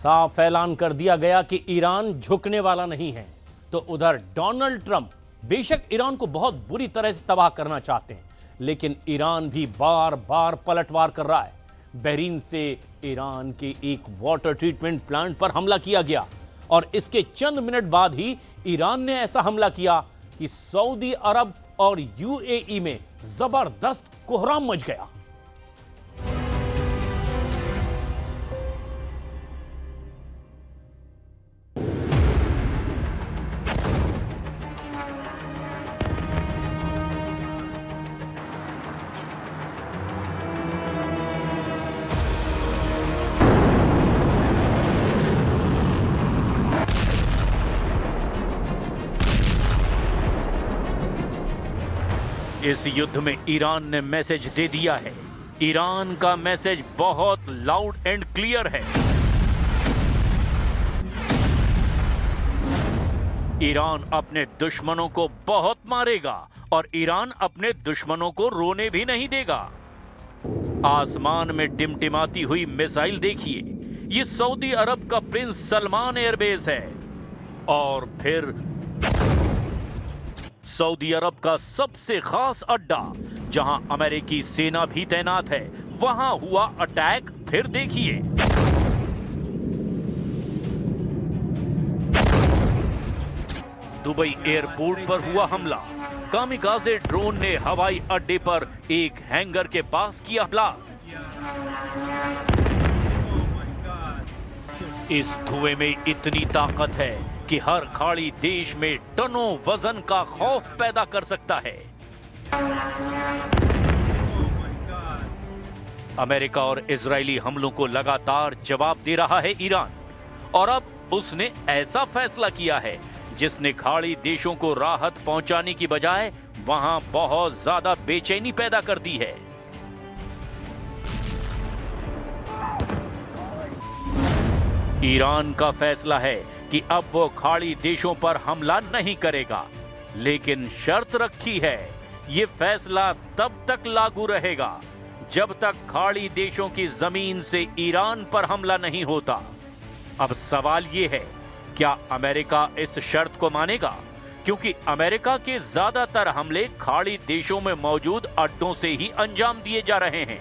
साफ ऐलान कर दिया गया कि ईरान झुकने वाला नहीं है। तो उधर डोनाल्ड ट्रंप बेशक ईरान को बहुत बुरी तरह से तबाह करना चाहते हैं, लेकिन ईरान भी बार बार पलटवार कर रहा है। बहरीन से ईरान के एक वाटर ट्रीटमेंट प्लांट पर हमला किया गया और इसके चंद मिनट बाद ही ईरान ने ऐसा हमला किया कि सऊदी अरब और यूएई में जबरदस्त कोहराम मच गया। इस युद्ध में ईरान ने मैसेज दे दिया है। ईरान का मैसेज बहुत लाउड एंड क्लियर है। ईरान अपने दुश्मनों को बहुत मारेगा और ईरान अपने दुश्मनों को रोने भी नहीं देगा। आसमान में टिमटिमाती हुई मिसाइल देखिए, ये सऊदी अरब का प्रिंस सलमान एयरबेस है। और फिर सऊदी अरब का सबसे खास अड्डा जहां अमेरिकी सेना भी तैनात है, वहां हुआ अटैक। फिर देखिए, दुबई एयरपोर्ट पर हुआ हमला। कामिकाज़े ड्रोन ने हवाई अड्डे पर एक हैंगर के पास किया ब्लास्ट। इस धुएं में इतनी ताकत है कि हर खाड़ी देश में टनों वजन का खौफ पैदा कर सकता है। अमेरिका और इजरायली हमलों को लगातार जवाब दे रहा है ईरान, और अब उसने ऐसा फैसला किया है जिसने खाड़ी देशों को राहत पहुंचाने की बजाय वहां बहुत ज्यादा बेचैनी पैदा कर दी है। ईरान का फैसला है कि अब वो खाड़ी देशों पर हमला नहीं करेगा, लेकिन शर्त रखी है, ये फैसला तब तक लागू रहेगा जब तक खाड़ी देशों की जमीन से ईरान पर हमला नहीं होता। अब सवाल ये है, क्या अमेरिका इस शर्त को मानेगा? क्योंकि अमेरिका के ज्यादातर हमले खाड़ी देशों में मौजूद अड्डों से ही अंजाम दिए जा रहे हैं।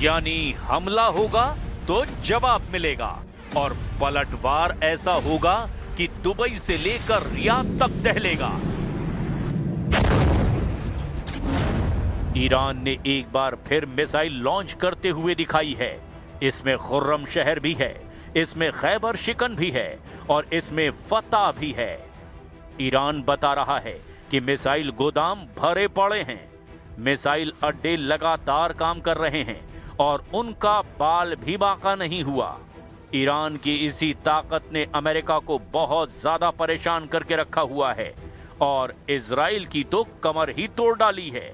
यानी हमला होगा तो जवाब मिलेगा, और पलटवार ऐसा होगा कि दुबई से लेकर रियाद तक दहलेगा। ईरान ने एक बार फिर मिसाइल लॉन्च करते हुए दिखाई है। इसमें खुर्रम शहर भी है, इसमें खैबर शिकन भी है और इसमें फतह भी है। ईरान बता रहा है कि मिसाइल गोदाम भरे पड़े हैं, मिसाइल अड्डे लगातार काम कर रहे हैं और उनका बाल भी बाका नहीं हुआ। ईरान की इसी ताकत ने अमेरिका को बहुत ज्यादा परेशान करके रखा हुआ है और इजराइल की तो कमर ही तोड़ डाली है।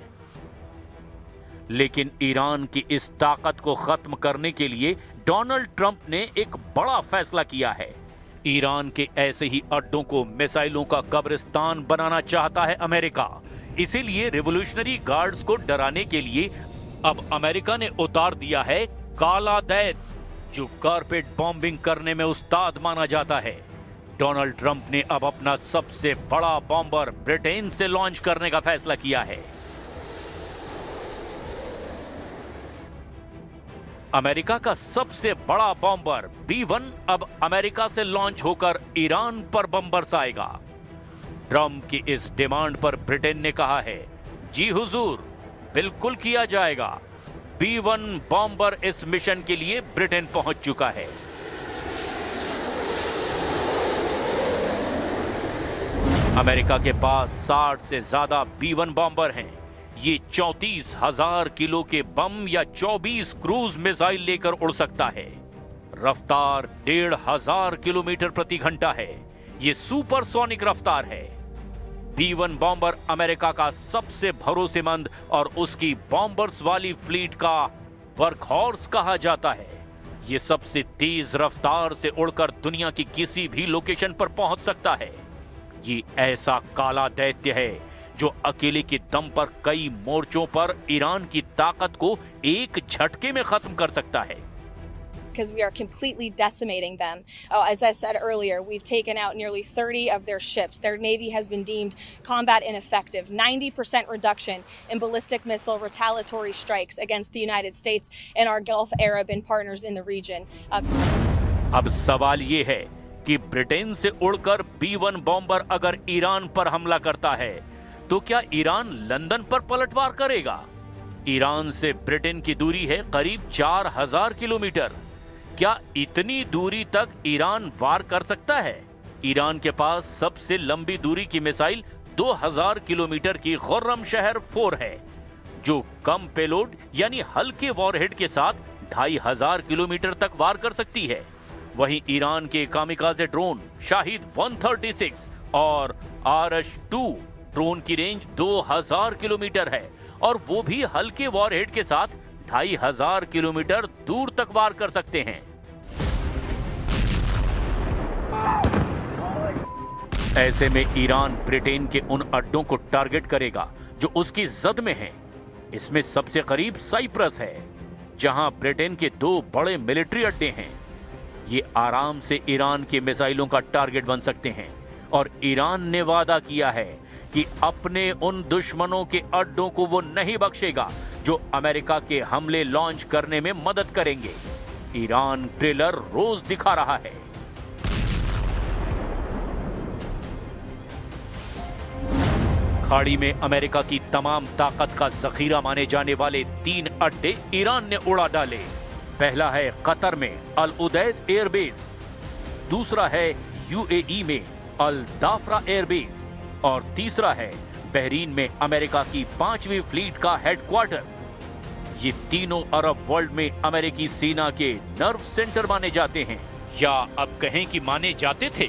लेकिन ईरान की इस ताकत को खत्म करने के लिए डोनाल्ड ट्रंप ने एक बड़ा फैसला किया है। ईरान के ऐसे ही अड्डों को मिसाइलों का कब्रिस्तान बनाना चाहता है अमेरिका। इसीलिए रिवॉल्यूशनरी गार्ड्स को डराने के लिए अब अमेरिका ने उतार दिया है काला दैत, जो कारपेट बॉम्बिंग करने में उस्ताद माना जाता है। डोनाल्ड ट्रंप ने अब अपना सबसे बड़ा बॉम्बर ब्रिटेन से लॉन्च करने का फैसला किया है। अमेरिका का सबसे बड़ा बॉम्बर B-1 अब अमेरिका से लॉन्च होकर ईरान पर बम बरसाएगा। ट्रंप की इस डिमांड पर ब्रिटेन ने कहा है, जी हुजूर, बिल्कुल किया जाएगा। B-1 बॉम्बर इस मिशन के लिए ब्रिटेन पहुंच चुका है। अमेरिका के पास 60 से ज्यादा B-1 बॉम्बर हैं। ये 34,000 किलो के बम या 24 क्रूज मिसाइल लेकर उड़ सकता है। रफ्तार 1,500 किलोमीटर प्रति घंटा है। ये सुपरसोनिक रफ्तार है। B-1 बॉम्बर अमेरिका का सबसे भरोसेमंद और उसकी बॉम्बर्स वाली फ्लीट का वर्कहॉर्स कहा जाता है। ये सबसे तेज रफ्तार से उड़कर दुनिया की किसी भी लोकेशन पर पहुंच सकता है। ये ऐसा काला दैत्य है जो अकेले के दम पर कई मोर्चों पर ईरान की ताकत को एक झटके में खत्म कर सकता है। Because we are completely decimating them. As I said earlier, we've taken out nearly 30 of their ships. Their navy has been deemed combat ineffective. 90% reduction in ballistic missile retaliatory strikes against the United States and our Gulf Arab and partners in the region. अब सवाल ये है कि Britain से उड़कर B-1 bomber अगर Iran पर हमला करता है तो क्या ईरान लंदन पर पलटवार करेगा? ईरान से ब्रिटेन की दूरी है करीब 4000 किलोमीटर। क्या इतनी दूरी तक ईरान वार कर सकता है? ईरान के पास सबसे लंबी दूरी की मिसाइल 2000 किलोमीटर की खुर्रमशहर 4 है, जो कम पेलोड यानी हल्के वॉरहेड के साथ 2500 किलोमीटर तक वार कर सकती है। वहीं ईरान के कामिकाज़े ड्रोन शाहिद 136 और RS-2 ड्रोन की रेंज 2000 किलोमीटर है और वो भी हल्के वॉरहेड के साथ 2500 किलोमीटर दूर तक वार कर सकते हैं। ऐसे में ईरान ब्रिटेन के उन अड्डों को टारगेट करेगा जो उसकी जद में हैं। इसमें सबसे करीब साइप्रस है, जहां ब्रिटेन के 2 बड़े मिलिट्री अड्डे हैं। ये आराम से ईरान के मिसाइलों का टारगेट बन सकते हैं और ईरान ने वादा किया है कि अपने उन दुश्मनों के अड्डों को वो नहीं बख्शेगा जो अमेरिका के हमले लॉन्च करने में मदद करेंगे। ईरान ट्रेलर रोज दिखा रहा है। खाड़ी में अमेरिका की तमाम ताकत का जखीरा माने जाने वाले 3 अड्डे ईरान ने उड़ा डाले। पहला है कतर में अल उदैद एयरबेस, दूसरा है UAE में अल दाफरा एयरबेस और तीसरा है बहरीन में अमेरिका की 5वीं फ्लीट का हेडक्वार्टर। ये तीनों अरब वर्ल्ड में अमेरिकी सेना के नर्व सेंटर माने जाते हैं, या अब कहें कि माने जाते थे।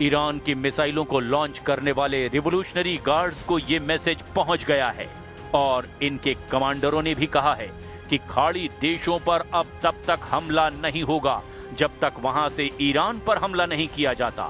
ईरान की मिसाइलों को लॉन्च करने वाले रिवोल्यूशनरी गार्ड्स को यह मैसेज पहुंच गया है और इनके कमांडरों ने भी कहा है कि खाड़ी देशों पर अब तब तक हमला नहीं होगा जब तक वहां से ईरान पर हमला नहीं किया जाता।